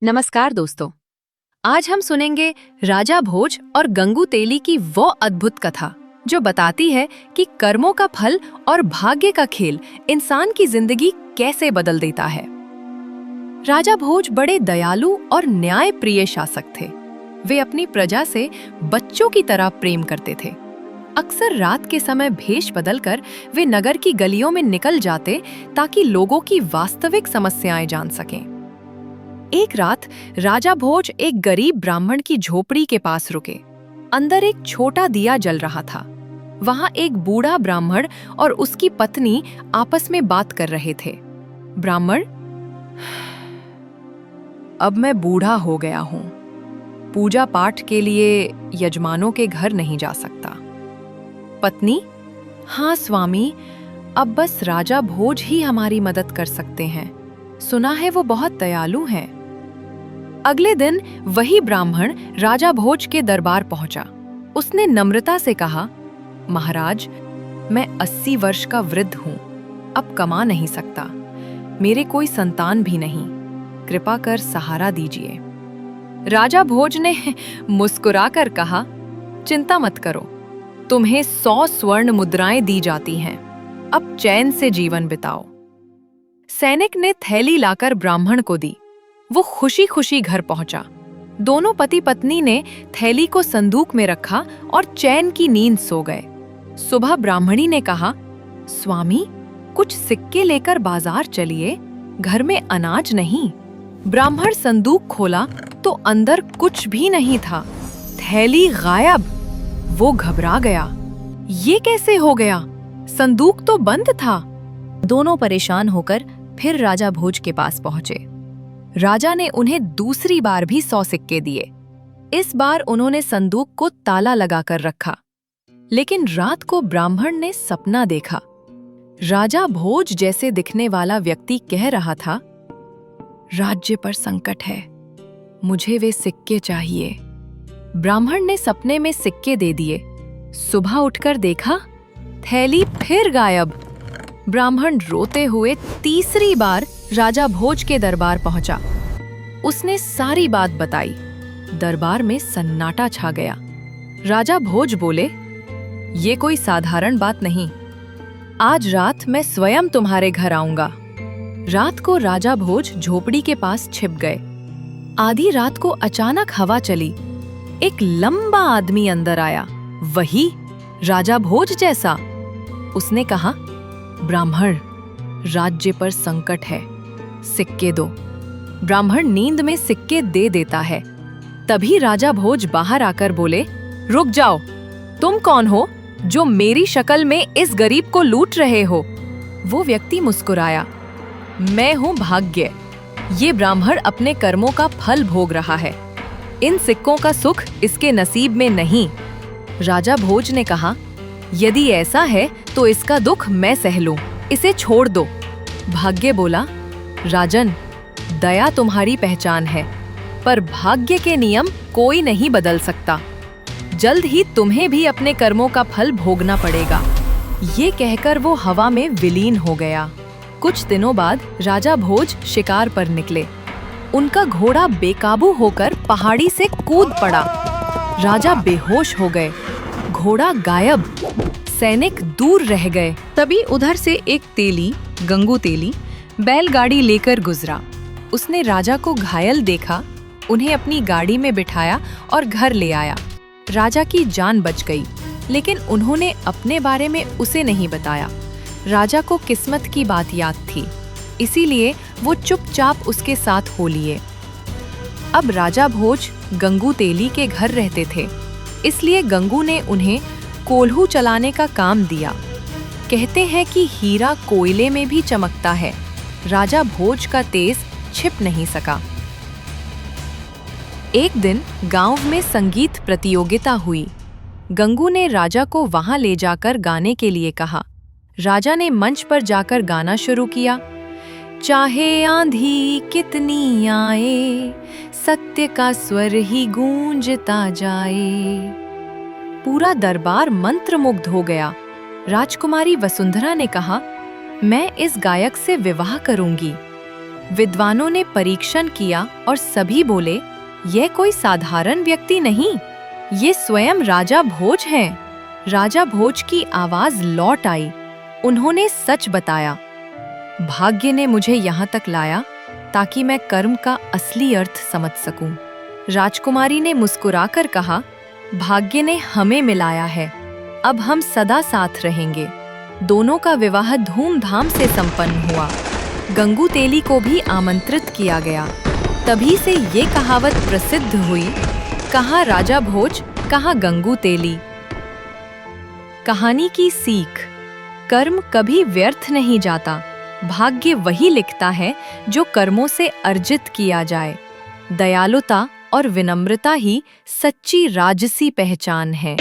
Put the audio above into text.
नमस्कार दोस्तों। आज हम सुनेंगे राजा भोज और गंगू तेली की वो अद्भुत कथा जो बताती है कि कर्मों का फल और भाग्य का खेल इंसान की जिंदगी कैसे बदल देता है। राजा भोज बड़े दयालु और न्याय प्रिय शासक थे। वे अपनी प्रजा से बच्चों की तरह प्रेम करते थे। अक्सर रात के समय भेष बदलकर वे नगर की गलियों में निकल जाते ताकि लोगों की वास्तविक समस्याएं जान सकें। एक रात राजा भोज एक गरीब ब्राह्मण की झोपड़ी के पास रुके। अंदर एक छोटा दिया जल रहा था। वहां एक बूढ़ा ब्राह्मण और उसकी पत्नी आपस में बात कर रहे थे। ब्राह्मण, अब मैं बूढ़ा हो गया हूं, पूजा पाठ के लिए यजमानों के घर नहीं जा सकता। पत्नी, हाँ स्वामी, अब बस राजा भोज ही हमारी मदद कर सकते हैं। सुना है वो बहुत दयालु हैं। अगले दिन वही ब्राह्मण राजा भोज के दरबार पहुंचा। उसने नम्रता से कहा, महाराज, मैं 80 वर्ष का वृद्ध हूं, अब कमा नहीं सकता। मेरे कोई संतान भी नहीं, कृपा कर सहारा दीजिए। राजा भोज ने मुस्कुराकर कहा, चिंता मत करो, तुम्हें 100 स्वर्ण मुद्राएं दी जाती हैं। अब चैन से जीवन बिताओ। सैनिक ने थैली लाकर ब्राह्मण को दी। वो खुशी खुशी घर पहुंचा। दोनों पति पत्नी ने थैली को संदूक में रखा और चैन की नींद सो गए। सुबह ब्राह्मणी ने कहा, स्वामी, कुछ सिक्के लेकर बाजार चलिए, घर में अनाज नहीं। ब्राह्मण संदूक खोला तो अंदर कुछ भी नहीं था। थैली गायब। वो घबरा गया। ये कैसे हो गया? संदूक तो बंद था। दोनों परेशान होकर फिर राजा भोज के पास पहुंचे। राजा ने उन्हें दूसरी बार भी 100 सिक्के दिए। इस बार उन्होंने संदूक को ताला लगाकर रखा। लेकिन रात को ब्राह्मण ने सपना देखा। राजा भोज जैसे दिखने वाला व्यक्ति कह रहा था, राज्य पर संकट है, मुझे वे सिक्के चाहिए। ब्राह्मण ने सपने में सिक्के दे दिए। सुबह उठकर देखा, थैली फिर गायब। ब्राह्मण रोते हुए तीसरी बार राजा भोज के दरबार पहुंचा। उसने सारी बात बताई। दरबार में सन्नाटा छा गया। राजा भोज बोले, ये कोई साधारण बात नहीं, आज रात मैं स्वयं तुम्हारे घर आऊंगा। रात को राजा भोज झोपड़ी के पास छिप गए। आधी रात को अचानक हवा चली। एक लंबा आदमी अंदर आया, वही राजा भोज जैसा। उसने कहा, ब्राह्मण, राज्य पर संकट है, सिक्के दो। ब्राह्मण नींद में सिक्के दे देता है। तभी राजा भोज बाहर आकर बोले, रुक जाओ, तुम कौन हो जो मेरी शक्ल में इस गरीब को लूट रहे हो? वो व्यक्ति मुस्कुराया, मैं हूं भाग्य। ये ब्राह्मण अपने कर्मों का फल भोग रहा है। इन सिक्कों का सुख इसके नसीब में नहीं। राजा भोज ने कहा, यदि ऐसा है तो इसका दुख मैं सह लूं, इसे छोड़ दो। भाग्य बोला, राजन, दया तुम्हारी पहचान है, पर भाग्य के नियम कोई नहीं बदल सकता। जल्द ही तुम्हें भी अपने कर्मों का फल भोगना पड़ेगा। ये कहकर वो हवा में विलीन हो गया। कुछ दिनों बाद राजा भोज शिकार पर निकले। उनका घोड़ा बेकाबू होकर पहाड़ी से कूद पड़ा। राजा बेहोश हो गए। घोड़ा गायब। सैनिक दूर रह गए। तभी उधर से एक तेली, गंगू तेली, बैलगाड़ी लेकर गुजरा। उसने राजा को घायल देखा, उन्हें अपनी गाड़ी में बिठाया और घर ले आया। राजा की जान बच गई, लेकिन उन्होंने अपने बारे में उसे नहीं बताया। राजा को किस्मत की बात याद थी, इसीलिए वो चुपचाप उसके साथ हो लिए। अब राजा भोज गंगू तेली के घर रहते थे, इसलिए गंगू ने उन्हें कोल्हू चलाने का काम दिया। कहते हैं कि हीरा कोयले में भी चमकता है। राजा भोज का तेज छिप नहीं सका। एक दिन गांव में संगीत प्रतियोगिता हुई। गंगू ने राजा को वहां ले जाकर गाने के लिए कहा। राजा ने मंच पर जाकर गाना शुरू किया। चाहे आंधी कितनी आए, सत्य का स्वर ही गूंजता जाए। पूरा दरबार मंत्रमुग्ध हो गया। राजकुमारी वसुंधरा ने कहा, मैं इस गायक से विवाह करूंगी। विद्वानों ने परीक्षण किया और सभी बोले, यह कोई साधारण व्यक्ति नहीं, ये स्वयं राजा भोज हैं। राजा भोज की आवाज लौट आई। उन्होंने सच बताया। भाग्य ने मुझे यहाँ तक लाया ताकि मैं कर्म का असली अर्थ समझ सकूं। राजकुमारी ने मुस्कुराकर कहा, भाग्य ने हमें मिलाया है, अब हम सदा साथ रहेंगे। दोनों का विवाह धूमधाम से संपन्न हुआ। गंगू तेली को भी आमंत्रित किया गया। तभी से ये कहावत प्रसिद्ध हुई, कहाँ राजा भोज, कहाँ गंगू तेली। कहानी की सीख, कर्म कभी व्यर्थ नहीं जाता। भाग्य वही लिखता है जो कर्मों से अर्जित किया जाए। दयालुता और विनम्रता ही सच्ची राजसी पहचान है।